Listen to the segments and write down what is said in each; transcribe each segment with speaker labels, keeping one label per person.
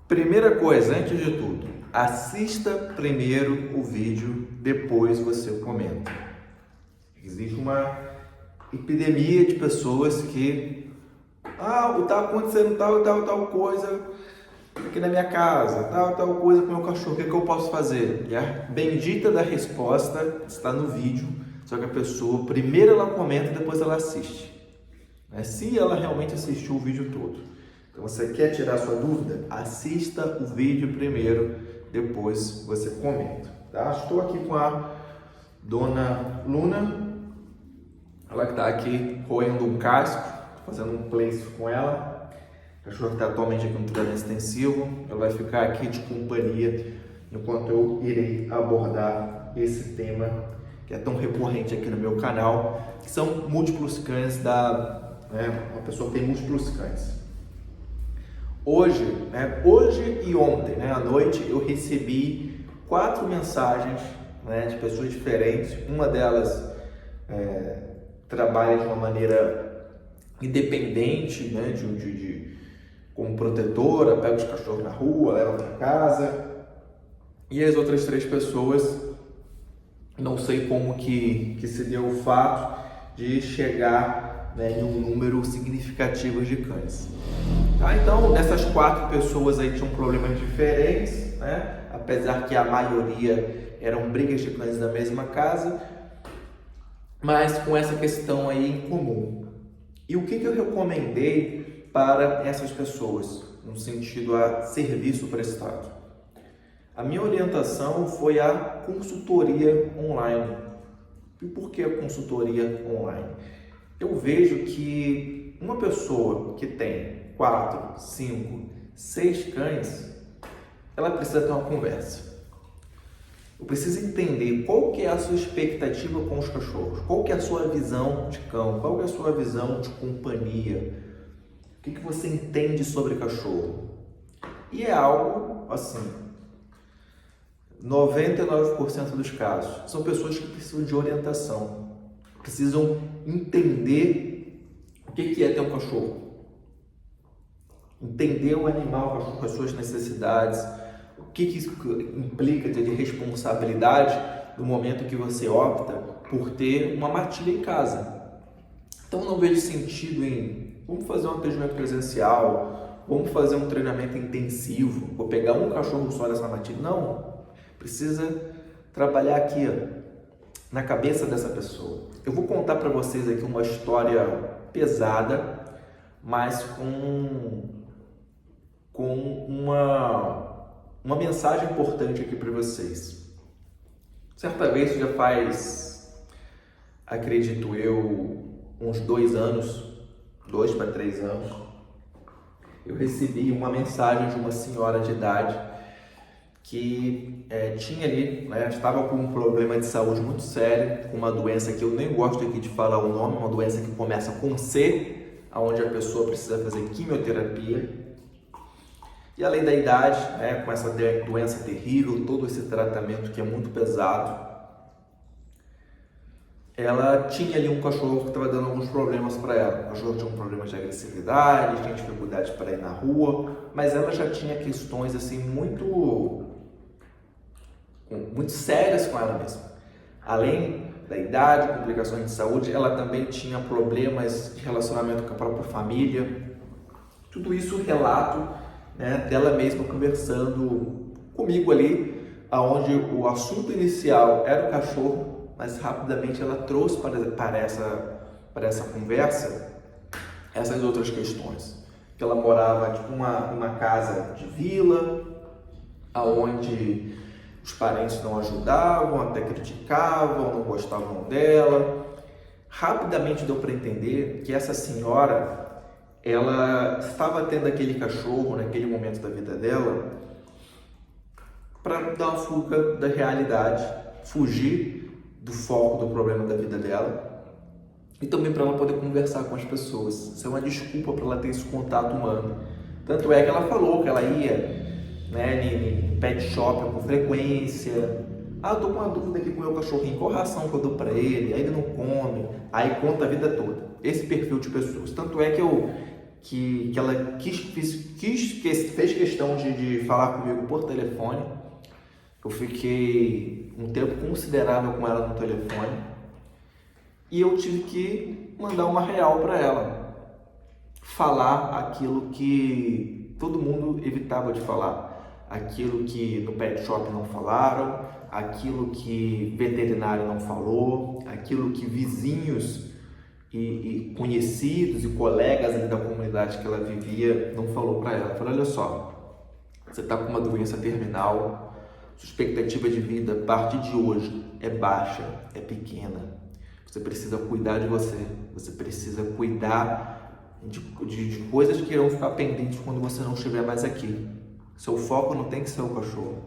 Speaker 1: Primeira coisa, antes de tudo, assista primeiro o vídeo, depois você comenta. Existe uma epidemia de pessoas que está acontecendo tal coisa aqui na minha casa, tal coisa com o meu cachorro, o que eu posso fazer? E a bendita da resposta está no vídeo, só que a pessoa, primeiro ela comenta, depois ela assiste. Se ela realmente assistiu o vídeo todo. Então, você quer tirar sua dúvida? Assista o vídeo primeiro, depois você comenta. Tá? Estou aqui com a dona Luna, ela que está aqui roendo um casco, fazendo um place com ela. O cachorro está atualmente aqui no treinamento intensivo, ela vai ficar aqui de companhia enquanto eu irei abordar esse tema que é tão recorrente aqui no meu canal, que são múltiplos cães uma pessoa que tem múltiplos cães. Hoje e ontem, à noite, eu recebi 4 mensagens de pessoas diferentes. Uma delas trabalha de uma maneira independente, como protetora, pega os cachorros na rua, leva para casa. E as outras 3 pessoas, não sei como que se deu o fato de chegar em um número significativo de cães. Então, dessas 4 pessoas aí tinham problemas diferentes, apesar que a maioria eram brigas de cães da mesma casa, mas com essa questão aí em comum. E o que eu recomendei para essas pessoas, no sentido a serviço prestado? A minha orientação foi a consultoria online. E por que a consultoria online? Eu vejo que uma pessoa que tem 4, 5, 6 cães, ela precisa ter uma conversa. Eu preciso entender qual que é a sua expectativa com os cachorros, qual que é a sua visão de cão, qual que é a sua visão de companhia, o que você entende sobre cachorro. E é algo assim, 99% dos casos, são pessoas que precisam de orientação, precisam entender o que é ter um cachorro. Entender o animal com as suas necessidades, o que isso implica de responsabilidade no momento que você opta por ter uma matilha em casa. Então não vejo sentido em vamos fazer um atendimento presencial, vamos fazer um treinamento intensivo, vou pegar um cachorro só dessa matilha. Não, precisa trabalhar aqui na cabeça dessa pessoa. Eu vou contar para vocês aqui uma história pesada, mas com uma mensagem importante aqui para vocês. Certa vez, já faz, acredito eu, uns 2 anos, 2 para 3 anos, eu recebi uma mensagem de uma senhora de idade que tinha ali, estava com um problema de saúde muito sério, com uma doença que eu nem gosto aqui de falar o nome, uma doença que começa com C, onde a pessoa precisa fazer quimioterapia. E além da idade, com essa doença terrível, todo esse tratamento que é muito pesado, ela tinha ali um cachorro que estava dando alguns problemas para ela. O cachorro tinha um problema de agressividade, tinha dificuldade para ir na rua, mas ela já tinha questões assim muito sérias com ela mesma. Além da idade, complicações de saúde, ela também tinha problemas de relacionamento com a própria família. Tudo isso relato dela mesma conversando comigo ali, onde o assunto inicial era o cachorro, mas rapidamente ela trouxe para essa conversa essas outras questões. Que ela morava numa casa de vila, onde os parentes não ajudavam, até criticavam, não gostavam dela. Rapidamente deu para entender que essa senhora, ela estava tendo aquele cachorro naquele momento da vida dela para dar uma fuga da realidade, fugir do foco do problema da vida dela e também para ela poder conversar com as pessoas. Isso é uma desculpa para ela ter esse contato humano. Tanto é que ela falou que ela ia em pet shop com frequência. Eu tô com uma dúvida aqui com o meu cachorrinho, qual ração que eu dou para ele? Aí ele não come, aí conta a vida toda. Esse perfil de pessoas. Tanto é que que ela fez questão de falar comigo por telefone. Eu fiquei um tempo considerável com ela no telefone e eu tive que mandar uma real para ela, falar aquilo que todo mundo evitava de falar, aquilo que no pet shop não falaram, aquilo que veterinário não falou, aquilo que vizinhos e conhecidos e colegas ali da comunidade que ela vivia não falou para ela. Falei, olha só, você está com uma doença terminal, sua expectativa de vida a partir de hoje é baixa, é pequena. Você precisa cuidar de você, você precisa cuidar de coisas que irão ficar pendentes quando você não estiver mais aqui. Seu foco não tem que ser o cachorro.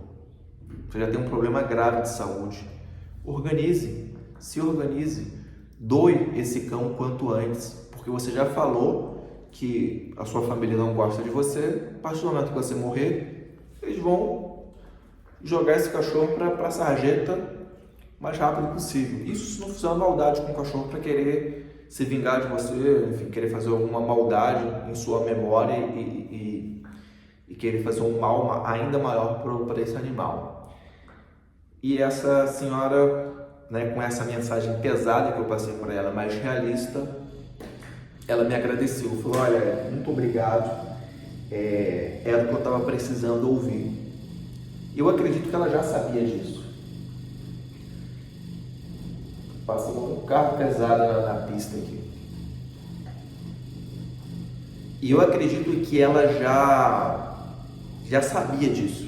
Speaker 1: Você já tem um problema grave de saúde. Organize, se organize. Doe esse cão quanto antes, porque você já falou que a sua família não gosta de você. A partir do momento que você morrer, eles vão jogar esse cachorro para a sarjeta o mais rápido possível. Isso se não fizer uma maldade com o cachorro para querer se vingar de você, enfim, querer fazer alguma maldade em sua memória e querer fazer um mal ainda maior para esse animal. E essa senhora, né, com essa mensagem pesada que eu passei para ela, mais realista, ela me agradeceu, falou, olha, muito obrigado, era o que eu estava precisando ouvir. Eu acredito que ela já sabia disso. Passou um carro pesado na pista aqui. E eu acredito que ela já sabia disso.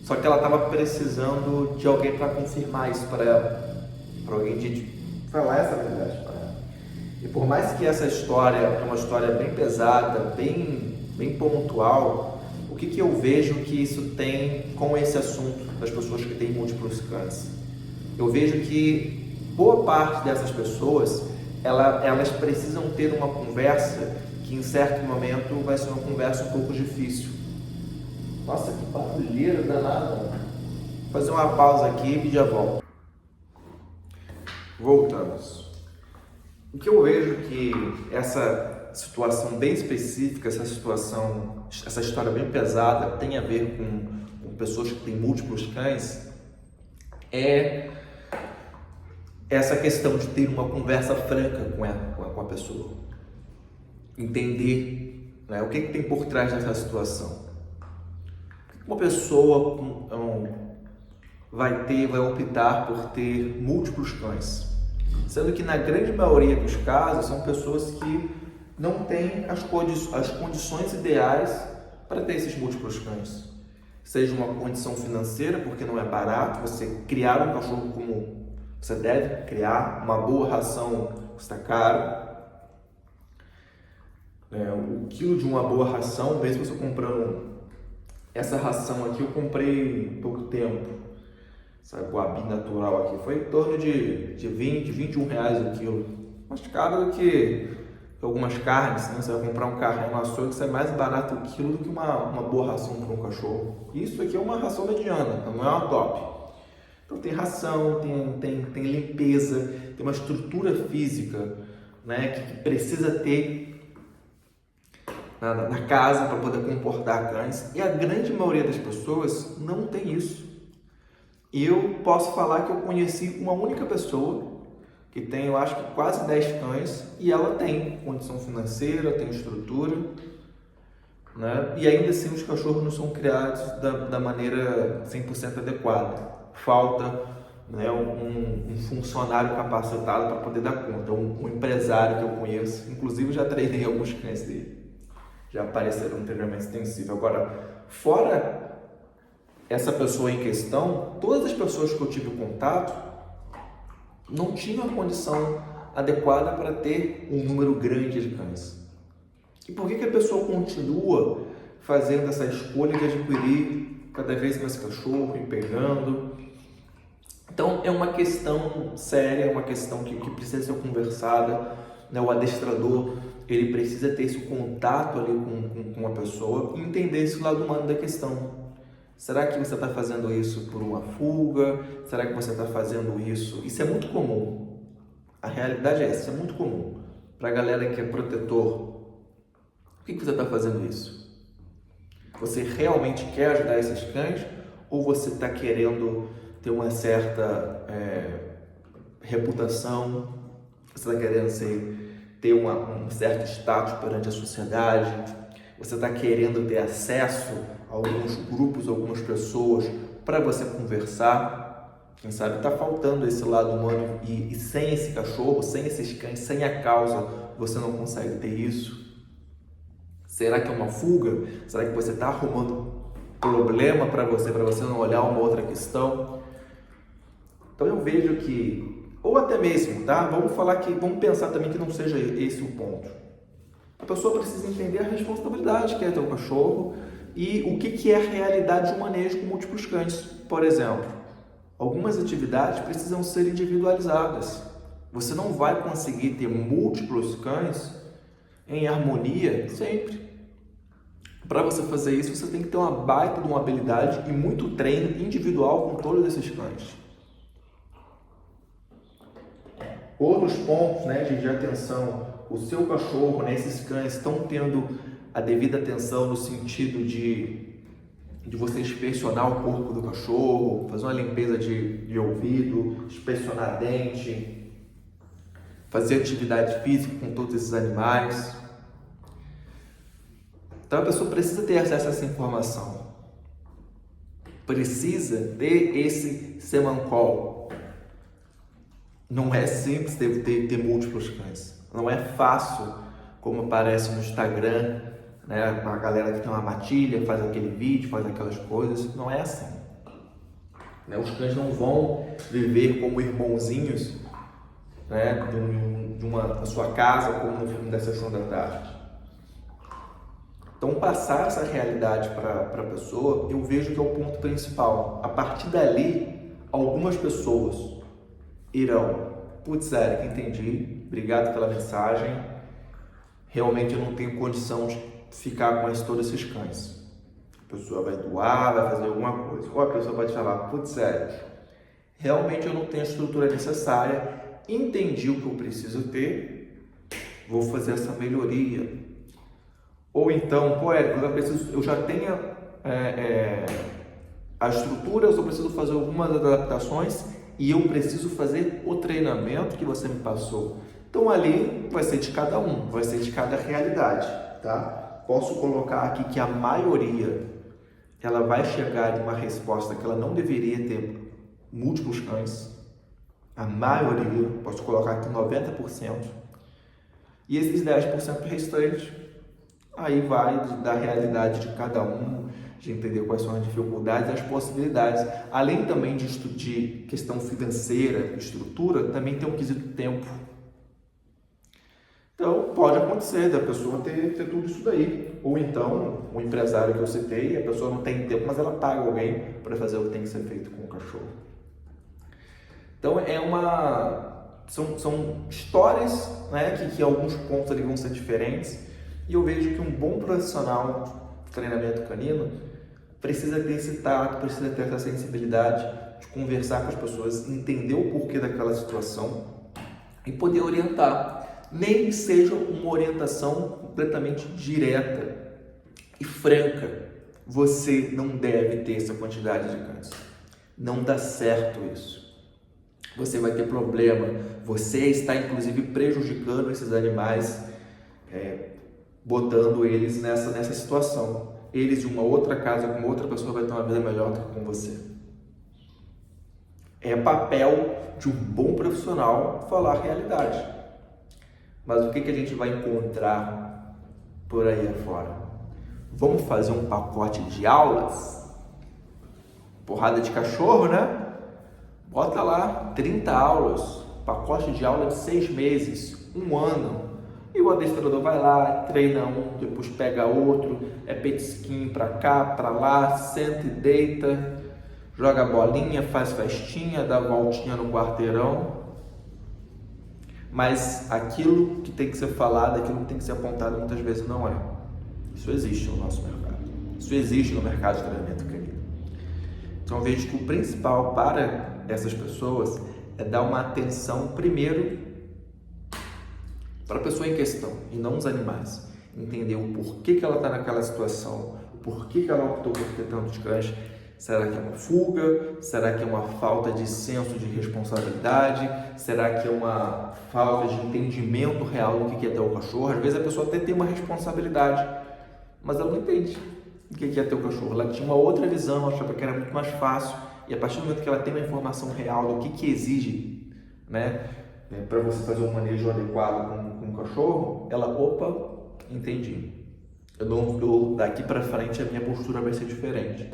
Speaker 1: Só que ela estava precisando de alguém para confirmar isso para ela. Para alguém de falar essa verdade para ela. E por mais que essa história é uma história bem pesada, bem pontual, o que eu vejo que isso tem com esse assunto das pessoas que têm múltiplos cânceres? Eu vejo que boa parte dessas pessoas, elas precisam ter uma conversa que em certo momento vai ser uma conversa um pouco difícil. Nossa, que barulheira danada. Vou fazer uma pausa aqui e já volto. Voltamos. O que eu vejo que essa situação bem específica, essa história bem pesada tem a ver com pessoas que têm múltiplos cães, é essa questão de ter uma conversa franca com a pessoa. Entender, né, o que tem por trás dessa situação. Uma pessoa vai optar por ter múltiplos cães, sendo que na grande maioria dos casos são pessoas que não têm as condições ideais para ter esses múltiplos cães. Seja uma condição financeira, porque não é barato você criar um cachorro como você deve criar, uma boa ração custa caro. O quilo de uma boa ração, mesmo você comprando essa ração aqui, eu comprei em pouco tempo, essa guabi natural aqui, foi em torno de 20, 21 reais o quilo, mais caro do que algumas carnes, né? Você vai comprar um carne no açougue, isso é mais barato o quilo do que uma boa ração para um cachorro. Isso aqui é uma ração mediana, não é uma top. Então tem ração, tem limpeza, tem uma estrutura física, né, que precisa ter na casa para poder comportar cães, e a grande maioria das pessoas não tem isso. Eu posso falar que eu conheci uma única pessoa que tem, eu acho que quase 10 cães, e ela tem condição financeira, tem estrutura, né? E ainda assim os cachorros não são criados da maneira 100% adequada. Falta, né, um funcionário capacitado para poder dar conta, um empresário que eu conheço, inclusive já treinei alguns cães dele. Já apareceram no treinamento extensivo. Agora, fora essa pessoa em questão, todas as pessoas que eu tive contato não tinham a condição adequada para ter um número grande de cães. E por que a pessoa continua fazendo essa escolha de adquirir cada vez mais cachorro e pegando? Então, é uma questão séria, é uma questão que precisa ser conversada, né? O adestrador, ele precisa ter esse contato ali com a pessoa e entender esse lado humano da questão. Será que você está fazendo isso por uma fuga? Será que você está fazendo isso? Isso é muito comum. A realidade é essa, isso é muito comum. Para a galera que é protetor Por que você está fazendo isso? Você realmente quer ajudar esses cães ou você está querendo ter uma certa reputação? Você está querendo ter um certo status perante a sociedade? Você está querendo ter acesso a alguns grupos, algumas pessoas para você conversar? Quem sabe está faltando esse lado humano e sem esse cachorro, sem esses cães, sem a causa, você não consegue ter isso? Será que é uma fuga? Será que você está arrumando problema para você não olhar uma outra questão? Então eu vejo que, ou até mesmo, tá? Vamos pensar também que não seja esse o ponto. A pessoa precisa entender a responsabilidade que é ter um cachorro e o que é a realidade de um manejo com múltiplos cães. Por exemplo, algumas atividades precisam ser individualizadas. Você não vai conseguir ter múltiplos cães em harmonia sempre. Para você fazer isso, você tem que ter uma baita de uma habilidade e muito treino individual com todos esses cães. Outros pontos, né, de atenção: o seu cachorro, né, esses cães estão tendo a devida atenção no sentido de você inspecionar o corpo do cachorro, fazer uma limpeza de ouvido, inspecionar dente, fazer atividade física com todos esses animais. Então a pessoa precisa ter acesso a essa informação, precisa ter esse semancol. Não é simples ter múltiplos cães, não é fácil como aparece no Instagram, né? A galera que tem uma matilha, faz aquele vídeo, faz aquelas coisas, não é assim, né? Os cães não vão viver como irmãozinhos, né? Na sua casa, como no filme da Sessão da Tarde. Então, passar essa realidade para a pessoa, eu vejo que é o ponto principal. A partir dali, algumas pessoas irão: putz, Eric, entendi, obrigado pela mensagem, realmente eu não tenho condição de ficar com todos esses cães. A pessoa vai doar, vai fazer alguma coisa. Ou a pessoa vai te falar: putz, Eric, realmente eu não tenho a estrutura necessária, entendi o que eu preciso ter, vou fazer essa melhoria. Ou então: pô, Eric, eu já tenho a estrutura, eu só preciso fazer algumas adaptações e eu preciso fazer o treinamento que você me passou. Então ali vai ser de cada um, vai ser de cada realidade, tá? Posso colocar aqui que a maioria ela vai chegar em uma resposta que ela não deveria ter múltiplos cães. A maioria, posso colocar aqui 90%. E esses 10% restantes, aí vai da realidade de cada um, de entender quais são as dificuldades e as possibilidades. Além também de questão financeira, estrutura, também tem um quesito tempo. Então, pode acontecer da pessoa ter tudo isso daí. Ou então, o empresário que eu citei, a pessoa não tem tempo, mas ela paga alguém para fazer o que tem que ser feito com o cachorro. Então, são histórias, né, que alguns pontos ali vão ser diferentes. E eu vejo que um bom profissional de treinamento canino precisa ter esse tato, precisa ter essa sensibilidade de conversar com as pessoas, entender o porquê daquela situação e poder orientar. Nem que seja uma orientação completamente direta e franca. Você não deve ter essa quantidade de cães. Não dá certo isso. Você vai ter problema. Você está, inclusive, prejudicando esses animais, botando eles nessa situação. Eles em uma outra casa, com outra pessoa, vai ter uma vida melhor do que com você. É papel de um bom profissional falar a realidade. Mas o que a gente vai encontrar por aí afora? Vamos fazer um pacote de aulas? Porrada de cachorro, né? Bota lá 30 aulas, pacote de aula de 6 meses, 1 ano. E o adestrador vai lá, treina um, depois pega outro, petisquinho pra cá, pra lá, senta e deita, joga bolinha, faz festinha, dá voltinha no quarteirão. Mas aquilo que tem que ser falado, aquilo que tem que ser apontado, muitas vezes não é. Isso existe no nosso mercado. Isso existe no mercado de treinamento canino. Então eu vejo que o principal para essas pessoas é dar uma atenção primeiro para a pessoa em questão e não os animais. entender o porquê que ela está naquela situação, o porquê que ela optou por ter tantos cães. Será que é uma fuga? Será que é uma falta de senso de responsabilidade? Será que é uma falta de entendimento real do que é ter o cachorro? Às vezes a pessoa até tem uma responsabilidade, mas ela não entende o que é ter o cachorro. Ela tinha uma outra visão, achava que era muito mais fácil, e a partir do momento que ela tem uma informação real do que exige, né, para você fazer um manejo adequado com o cachorro, ela, opa, entendi. Daqui para frente a minha postura vai ser diferente.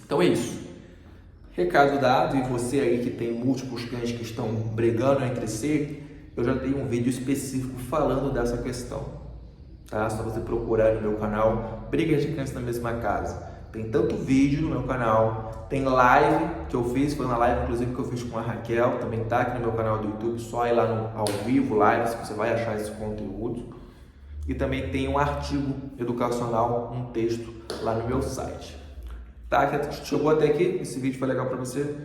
Speaker 1: Então é isso. Recado dado, e você aí que tem múltiplos cães que estão brigando entre si, eu já tenho um vídeo específico falando dessa questão, tá? Só você procurar no meu canal Brigas de Cães na Mesma Casa. Tem tanto vídeo no meu canal, tem live que eu fiz, foi uma live inclusive que eu fiz com a Raquel, também tá aqui no meu canal do YouTube, só ir lá no ao vivo, live, você vai achar esse conteúdo. E também tem um artigo educacional, um texto lá no meu site. Tá? Chegou até aqui? Esse vídeo foi legal para você?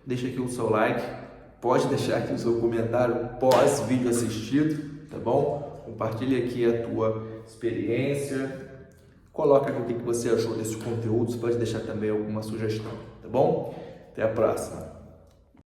Speaker 1: Deixa aqui o seu like, pode deixar aqui o seu comentário pós vídeo assistido, tá bom? Compartilhe aqui a tua experiência, coloca aqui o que você achou desse conteúdo, você pode deixar também alguma sugestão, tá bom? Até a próxima!